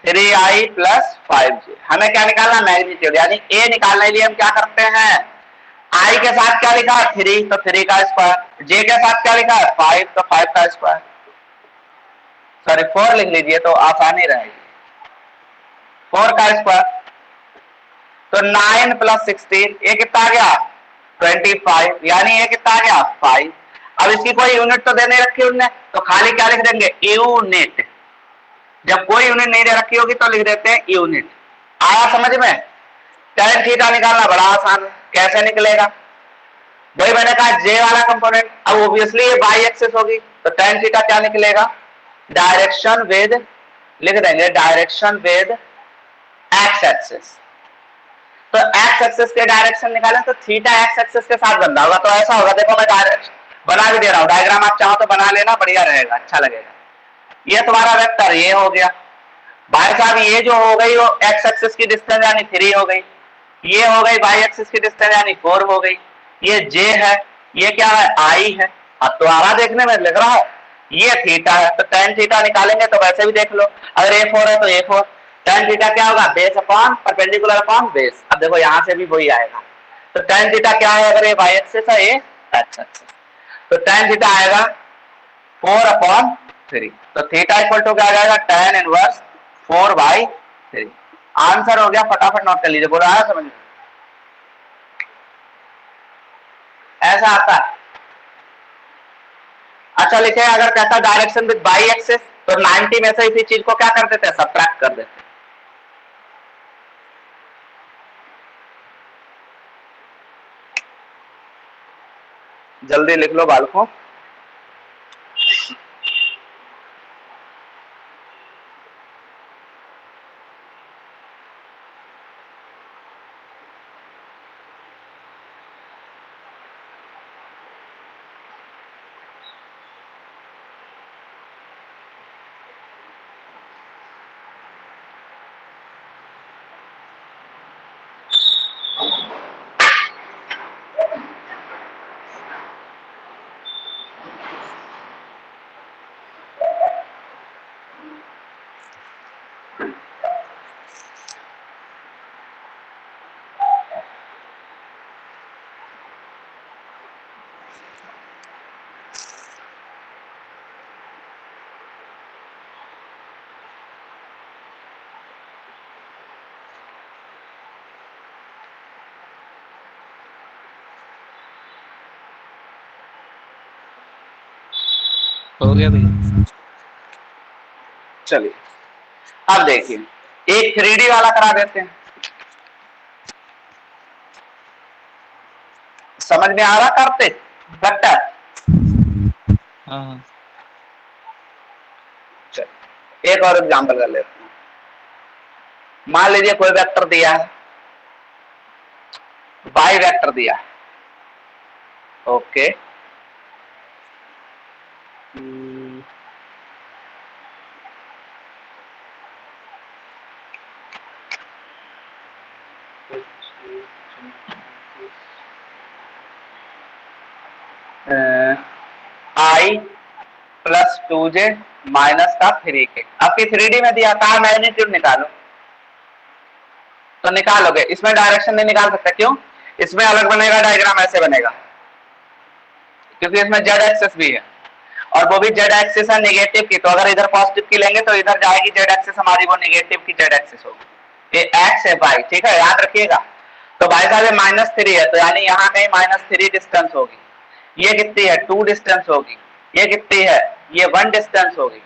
3i प्लस 5j। हमें क्या निकालना, मैग्नीट्यूड, यानी a निकालने के लिए हम क्या करते हैं, i के साथ क्या लिखा है 3, तो 3 का स्क्वायर, j के साथ क्या लिखा है 5, तो 5 का स्क्वायर, सॉरी 4 लिख लीजिए तो आसानी रहेगी, 4 का स्क्वायर, तो 9 प्लस 16, ये कितना आ गया 25, यानी ये कितना आ गया 5। अब इसकी कोई यूनिट तो देने रखी उनने, तो खाली क्या लिख देंगे यूनिट, जब कोई यूनिट नहीं दे रखी होगी तो लिख देते हैं यूनिट। आया समझ में? tan थीटा निकालना बड़ा आसान है, कैसे निकलेगा, वही मैंने कहा जे वाला कंपोनेंट, अब ऑब्वियसली ये बाई एक्सिस होगी, तो tan थीटा क्या निकलेगा, डायरेक्शन विद, लिख देंगे डायरेक्शन विद एक्स एक्सिस। तो एक्स एक्सिस के डायरेक्शन निकालें तो थीटा एक्स एक्सिस के साथ बन रहा होगा, तो ऐसा होगा, देखो मैं डायरेक्शन बना भी दे रहा हूं, डायग्राम आप चाहो तो बना लेना, बढ़िया रहेगा, अच्छा लगेगा। ये तुम्हारा वेक्टर ये हो गया भाई साहब, ये जो हो गई वो एक्स एक्सिस की डिस्टेंस यानी 3 हो गई, ये हो गई वाई एक्सिस की डिस्टेंस यानी 4 हो गई, ये जे है, ये क्या है आई है। अब तुम्हारा देखने में लग रहा है ये थीटा है, तो tan थीटा निकालेंगे तो वैसे भी देख लो, अगर a4 है तो a4, tan थीटा क्या होगा base upon perpendicular upon base. अब देखो यहां से भी वही आएगा, तो tan थीटा क्या है, अगर ये वाई एक्सिस है ये एक्स एक्सिस, तो tan थीटा आएगा 4/3, तो थीटा इक्वल टू क्या आ जाएगा tan इनवर्स 4/3। आंसर हो गया, फटाफट नोट कर लीजिए, बोला आया समझ में? ऐसा आता है। अच्छा लिखे, अगर कहता डायरेक्शन विद बाई एक्सिस, तो 90 में से इसी चीज को क्या कर देते हैं, सबट्रैक्ट कर देते हैं। जल्दी लिख लो बालकों। हो गया भैया। चलिए अब देखिए, एक 3D वाला करा देते हैं। समझ में आ रहा कार्तिक? वेक्टर। हाँ एक और एग्जांपल कर लेते हैं। मान लीजिए कोई वेक्टर दिया है, वाई वेक्टर दिया है, ओके। आई प्लस 2j माइनस का 3k। आपकी 3D में दिया था, मैग्नीट्यूड निकालो, तो निकालोगे। इसमें डायरेक्शन नहीं निकाल सकते, क्यों? इसमें अलग बनेगा डायग्राम, ऐसे बनेगा, क्योंकि इसमें जेड एक्सिस भी है, और वो भी जेड एक्सिस है नेगेटिव की। तो अगर इधर पॉजिटिव की लेंगे तो इधर जाएगी जेड एक्सिस हमारी, वो नेगेटिव की जेड एक्सिस होगी। ये एक्स है वाई, ठीक है, याद रखिएगा। तो भाई साहब ये -3 है, तो यानी यहाँ कहीं -3 डिस्टेंस होगी। ये कितनी है? 2 डिस्टेंस होगी। ये कितनी है? ये 1 डिस्टेंस होगी।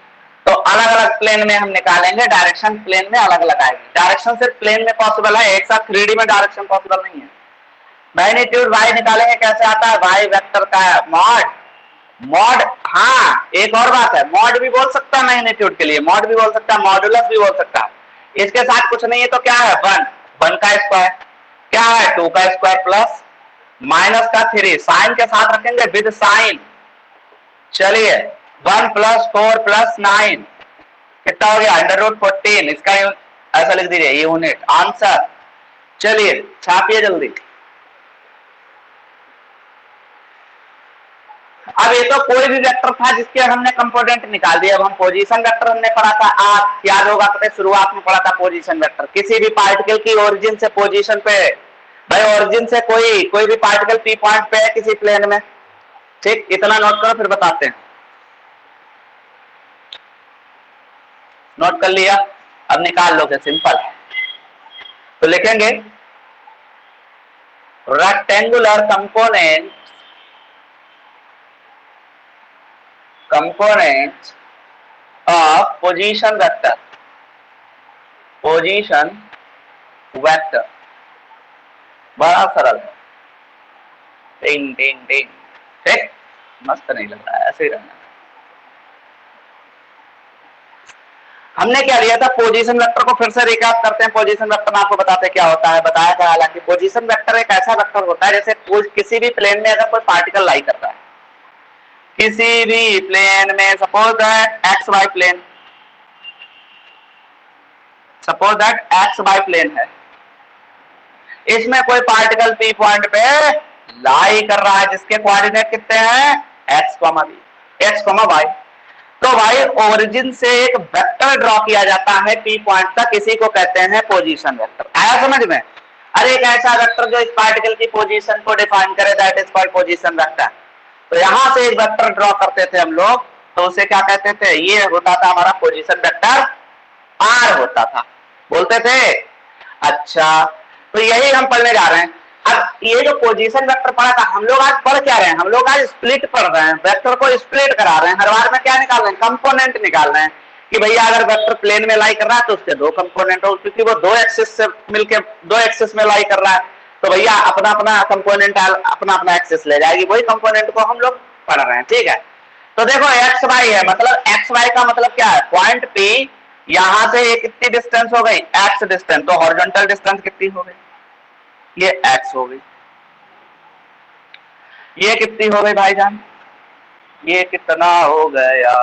तो अलग अलग प्लेन में हम निकालेंगे, डायरेक्शन प्लेन में अलग अलग आएगी। डायरेक्शन सिर्फ प्लेन में पॉसिबल है, एक साथ 3D में डायरेक्शन पॉसिबल नहीं है। मैग्नीट्यूड वाई निकालेंगे, कैसे आता है? वाई वेक्टर का मॉड, मॉड। हाँ, एक और बात है, मॉड भी बोल सकता है मैग्नीट्यूड के लिए, मॉड भी बोल सकता है, मॉडुलस भी बोल सकता है। इसके साथ कुछ नहीं है तो क्या है? 1 का स्क्वायर, क्या है? 2 का स्क्वायर प्लस माइनस का 3, साइन के साथ रखेंगे, विद साइन। चलिए 1 + 4 + 9 कितना हो गया? √14। इसका ऐसा लिख दीजिए, यूनिट आंसर। चलिए छापिए जल्दी। अब ये तो कोई भी वेक्टर था जिसके हमने कंपोनेंट निकाल दिया। अब हम पोजीशन वेक्टर हमने पढ़ा था, आप याद होगा तो शुरुआत में पढ़ा था पोजीशन वेक्टर। किसी भी पार्टिकल की ओरिजिन से पोजीशन पे, भाई ओरिजिन से कोई भी पार्टिकल पी पॉइंट पे है किसी प्लेन में, ठीक, इतना नोट करो फिर बताते हैं। नोट कर लिया? अब निकाल लो, सिंपल है। तो लिखेंगे rectangular components of position vector, बड़ा सरल है। टिंग टिंग टिंग, ठीक, मस्त नहीं लग रहा है, ऐसे ही रहना। हमने क्या लिया था? पोजीशन वेक्टर को फिर से रिकैप करते हैं। पोजीशन वेक्टर में आपको बताते क्या होता है, बताया था। हालांकि पोजीशन वेक्टर एक ऐसा वेक्टर होता है जैसे किसी भी प्लेन में अगर कोई पार्टिकल लाई करता है, किसी भी प्लेन में, suppose that x y plane, suppose that x y plane है, इसमें कोई पार्टिकल पी पॉइंट पे लाई कर रहा है जिसके कोऑर्डिनेट कितने हैं? X comma y. तो भाई ओरिजिन से एक वेक्टर ड्रॉ किया जाता है पी पॉइंट तक, इसी को कहते हैं पोजीशन वेक्टर। आया समझ में? अरे एक ऐसा वेक्टर जो इस पार्टिकल की पोजीशन को डिफाइन करे, that is called position vector. तो यहां से एक वेक्टर ड्रॉ करते थे हम लोग, तो उसे क्या कहते थे? ये होता था हमारा पोजीशन वेक्टर, आर होता था, बोलते थे। अच्छा, तो यही हम पढ़ने जा रहे हैं। अब ये जो पोजीशन वेक्टर पढ़ा था, हम लोग आज पढ़ क्या रहे हैं? हम लोग आज स्प्लिट पढ़ रहे हैं, वेक्टर को स्प्लिट करा रहे हैं। हर बार में क्या निकाल रहे हैं? कंपोनेंट निकाल रहे हैं कि भैया अगर वेक्टर प्लेन में लाई कर रहा है तो उसके 2 कंपोनेंट हो, क्योंकि वो 2 एक्सिस से मिलके 2 एक्सिस में लाई कर रहा है, तो भैया अपना अपना कंपोनेंट अपना अपना एक्सिस ले जाएगी। वही कंपोनेंट को हम लोग पढ़ रहे हैं, ठीक है। तो देखो एक्स वाई है, मतलब एक्स वाई का मतलब क्या है? पॉइंट पी, यहां से ये कितनी डिस्टेंस हो गई? X distance. तो हॉरिजॉन्टल डिस्टेंस कितनी हो गई? ये एक्स हो गई। ये कितनी हो गई भाईजान? ये कितना हो गया?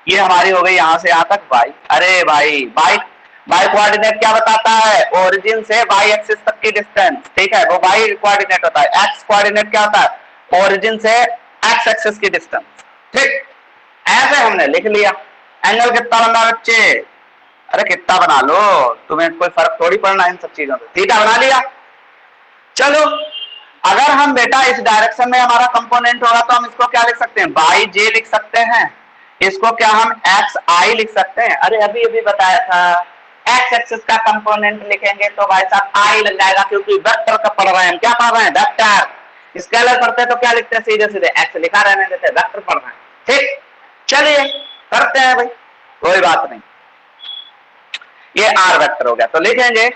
ये हमारी हो गई यहां से यहां तक वाई। अरे भाई वाई कोऑर्डिनेट क्या बताता है? ओरिजिन से वाई एक्सिस तक की डिस्टेंस, ठीक है, वो वाई कोऑर्डिनेट होता है। एक्स कोऑर्डिनेट क्या होता है? ओरिजिन से एक्स एक्सिस की डिस्टेंस, ठीक। ऐसे हमने लिख लिया। एंगल कितना बनना बच्चे? अरे कितना बना लो, तुम्हें कोई फर्क थोड़ी पड़ना इन सब चीजों से। थीटा बना लिया। चलो अगर हम बेटा इस डायरेक्शन में हमारा कंपोनेंट होगा तो हम इसको क्या लिख सकते हैं? बाई जे लिख सकते हैं। इसको क्या हम एक्स आई लिख सकते हैं? अरे अभी अभी बताया था, एक्स एक्सिस का कंपोनेंट लिखेंगे तो भाई साहब आई लग जाएगा, क्योंकि वेक्टर का पढ़ रहे हैं। क्या पढ़ रहे हैं? वेक्टर। स्केलर पढ़ते तो क्या लिखते हैं? सीधे सीधे एक्स लिखा रहने देते, वेक्टर पढ़ रहे हैं, ठीक। चलिए करते हैं भाई, कोई बात नहीं। ये आर वेक्टर हो गया, तो लिखेंगे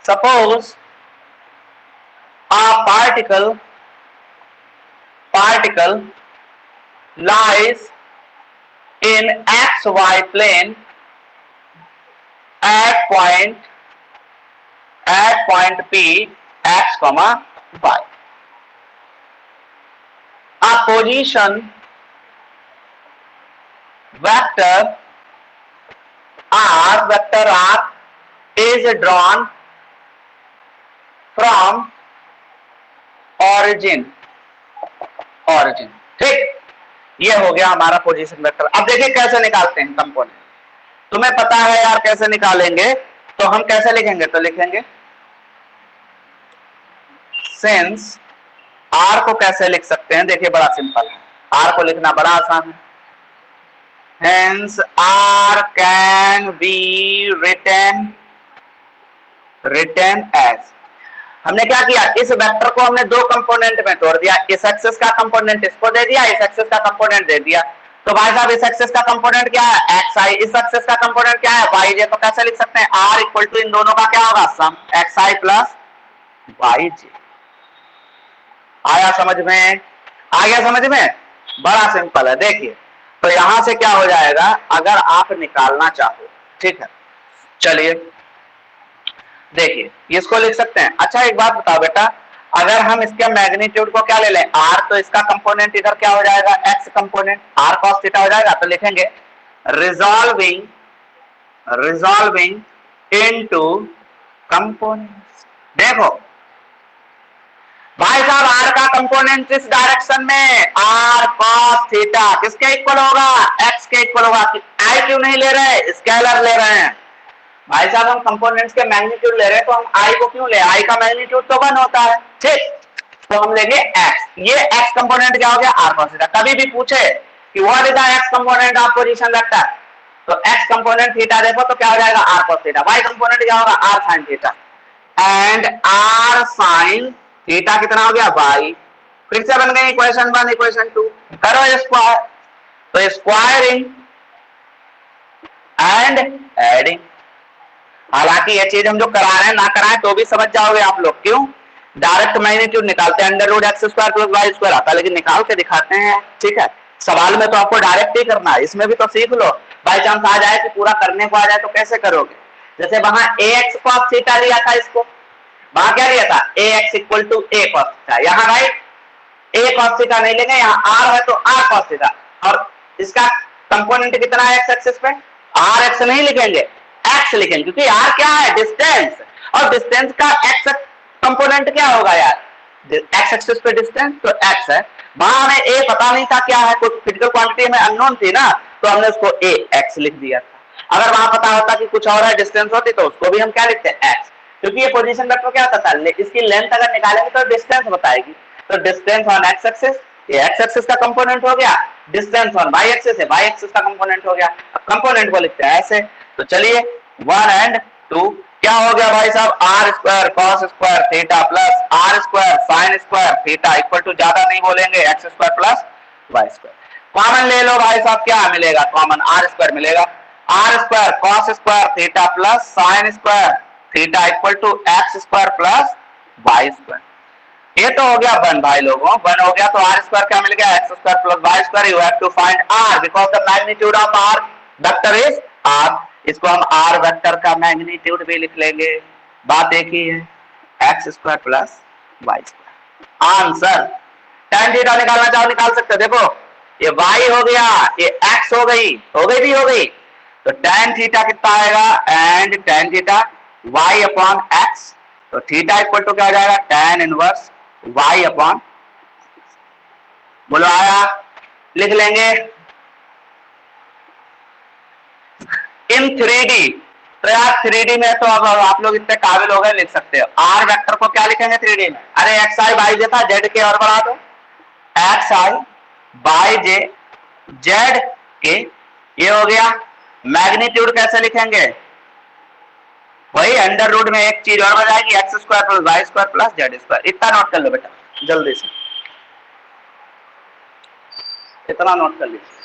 suppose a particle lies in xy plane at point P x, y. A position vector r is drawn from origin. ठीक, ये हो गया हमारा पोजीशन वेक्टर। अब देखिए कैसे निकालते हैं कंपोनेंट। तुम्हें पता है यार कैसे निकालेंगे, तो हम कैसे लिखेंगे, तो लिखेंगे सिंस आर को कैसे लिख सकते हैं, देखिए बड़ा सिंपल है, आर को लिखना बड़ा आसान है। Hence r can be written as, हमने क्या किया, इस वेक्टर को हमने दो कंपोनेंट में तोड़ दिया, इस एक्सिस का कंपोनेंट इसको दे दिया, इस एक्सिस का कंपोनेंट दे दिया। तो भाई साहब इस एक्सिस का कंपोनेंट क्या है, एक्स आई, इस एक्सिस का कंपोनेंट क्या है, वाई जे। तो कैसे लिख सकते हैं, आर इक्वल टू इन दोनों का क्या होगा, सम एक्स आई प्लस वाई जे। आया समझ में, आ गया समझ में, बड़ा सिंपल है। देखिए तो यहां से क्या हो जाएगा, अगर आप निकालना चाहो, ठीक है, चलिए देखिए इसको लिख सकते हैं। अच्छा एक बात बताओ बेटा, अगर हम इसके मैग्नीट्यूड को क्या ले लें, आर, तो इसका कंपोनेंट इधर क्या हो जाएगा, x component, r cos theta हो जाएगा। तो लिखेंगे रिजॉल्विंग इनटू कंपोनेंट्स। देखो भाई साहब आर का कंपोनेंट इस डायरेक्शन में आर कॉस थीटा किसके इक्वल होगा, एक्स के इक्वल होगा। आई क्यों नहीं ले रहे, स्केलर ले रहे हैं। भाई साहब हम कंपोनेंट्स के मैग्नीट्यूड ले रहे हैं, तो हम आई को क्यों ले, आई का मैग्नीट्यूड तो 1 होता है, ठीक। तो हम लेंगे एक्स, ये एक्स कंपोनेंट क्या हो गया, आर कॉस थीटा। कभी भी पूछे कि what is the x component of position vector, तो एक्स कंपोनेंट थीटा देखो तो क्या हो जाएगा, r cos theta. Y component क्या होगा, r sine theta. And r sine theta कितना हो गया, वाई। फिर से बन गई इक्वेशन 1 इक्वेशन 2, करो स्क्वायर, तो स्क्वायरिंग एंड एडिंग। हालांकि ये चीज हम जो करा रहे हैं ना कराएं तो भी समझ जाओगे आप लोग, क्यों, डायरेक्ट मैग्नीट्यूड निकालते हैं, under root x square plus y square आता है, लेकिन निकाल के दिखाते हैं, ठीक है। सवाल में तो आपको डायरेक्ट ही करना है, इसमें भी तो सीख लो। बाई चांस आ जाए कि पूरा करने को आ जाए तो कैसे करोगे। जैसे वहां ए एक्स कॉस थीटा लिया था, इसको वहां क्या लिया था, a x equal to a cos theta. यहाँ राइट ए कॉस थीटा नहीं लेंगे, यहाँ आर है तो आर कॉस थीटा, और इसका कंपोनेंट कितना है एक्स एक्सिस पे, आर एक्स नहीं लिखेंगे, एक्स लिखेंगे, क्योंकि आर क्या है, डिस्टेंस, और डिस्टेंस का एक्स कंपोनेंट क्या होगा यार, एक्स एक्सिस पे डिस्टेंस, तो एक्स है। वहां हमें ए पता नहीं था क्या है, कुछ फिजिकल क्वांटिटी हमें अननोन थी ना, तो हमने उसको ए एक्स लिख दिया था। अगर वहां पता होता कि कुछ और है, डिस्टेंस होती, तो उसको भी हम क्या लिखते हैं, एक्स, क्योंकि ये पोजीशन वेक्टर क्या होता था, इसकी लेंथ अगर निकालेंगे तो डिस्टेंस बताएगी। तो डिस्टेंस ऑन एक्स एक्सिस, ये एक्स एक्सिस का कंपोनेंट हो गया, डिस्टेंस ऑन वाई एक्सिस है, वाई एक्सिस का कंपोनेंट हो गया। अब कंपोनेंट को लिखते हैं ऐसे, तो चलिए 1 एंड 2 क्या हो गया भाई साहब, r square cos square theta plus r square sine square theta equal to, ज्यादा नहीं बोलेंगे, x square plus y square. Common ले लो भाई साहब, क्या मिलेगा, कॉमन आर स्क्वायर मिलेगा, r square cos square theta plus sine square theta equal to x square plus y square. ये तो हो गया 1 भाई लोगों, 1 हो गया, तो आर स्क्वायर क्या मिल गया, x square plus y square. You have to find r because the magnitude of r vector is r. इसको हम आर वेक्टर का मैग्नीट्यूड भी लिख लेंगे। बात देखी है, x square plus y square. Answer tan theta निकालना चाहो निकाल सकते हो। देखो ये y हो गया, ये x हो गई, भी हो गई, तो tan थीटा कितना आएगा, and tan theta y upon x, तो थीटा इक्वल टू क्या हो जाएगा, tan इनवर्स y अपॉन, बोलो आया, लिख लेंगे इन 3D। तो यार 3D में तो अब आप लोग इतने काबिल हो गए, लिख सकते हो आर वेक्टर को क्या लिखेंगे 3D में, अरे एक्स आई बाई जे था, जेड के और बढ़ा दो, x I by J Z के, ये हो गया। मैग्नीट्यूड कैसे लिखेंगे, वही अंडर रूट में एक चीज और बजाएगी, x square plus y square plus z square. इतना नोट कर लो बेटा जल्दी से, इतना नोट कर लीजिए।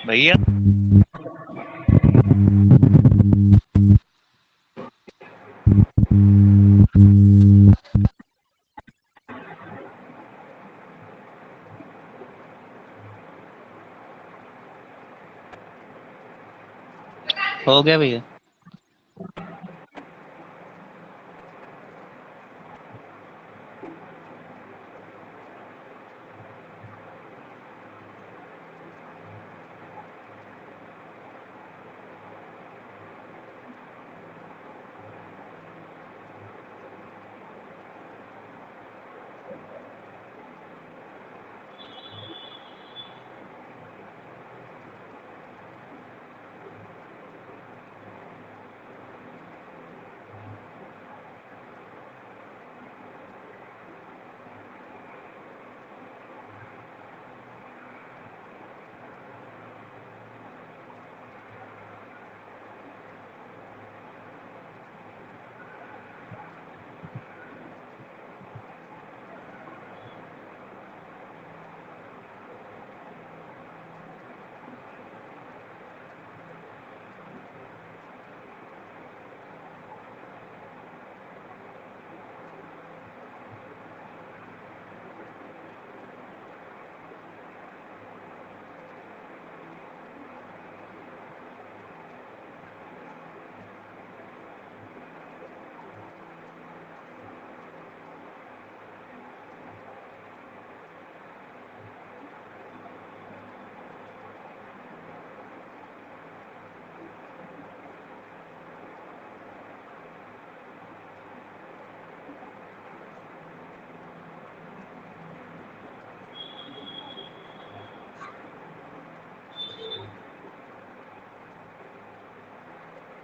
भैया हो गया भैया।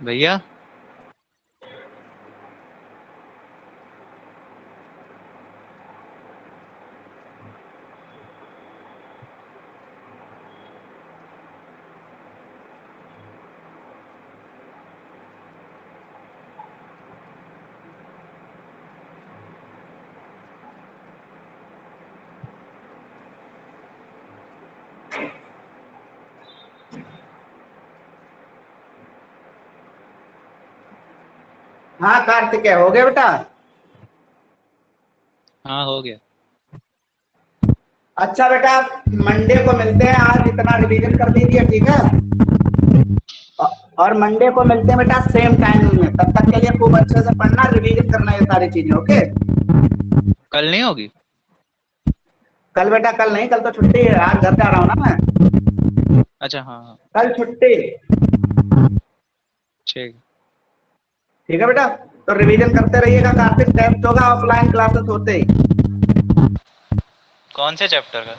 भैया हाँ कार्तिक, हो गया बेटा? हाँ हो गया। अच्छा बेटा, मंडे को मिलते हैं। आज इतना रिवीजन कर दीजिए, ठीक है? और मंडे को मिलते हैं बेटा सेम टाइम में। तब तक के लिए खूब अच्छे से पढ़ना, रिवीजन करना ये सारी चीजें, ओके? कल नहीं होगी? कल बेटा कल नहीं, कल तो छुट्टी है, आज घर जा रहा हूँ ना मैं। अच्छा हाँ हाँ कल छुट्टी। ठीक। ठीक है बेटा, तो रिवीजन करते रहिएगा। कार्तिक टेस्ट होगा ऑफलाइन क्लासेस होते ही। कौन से चैप्टर का?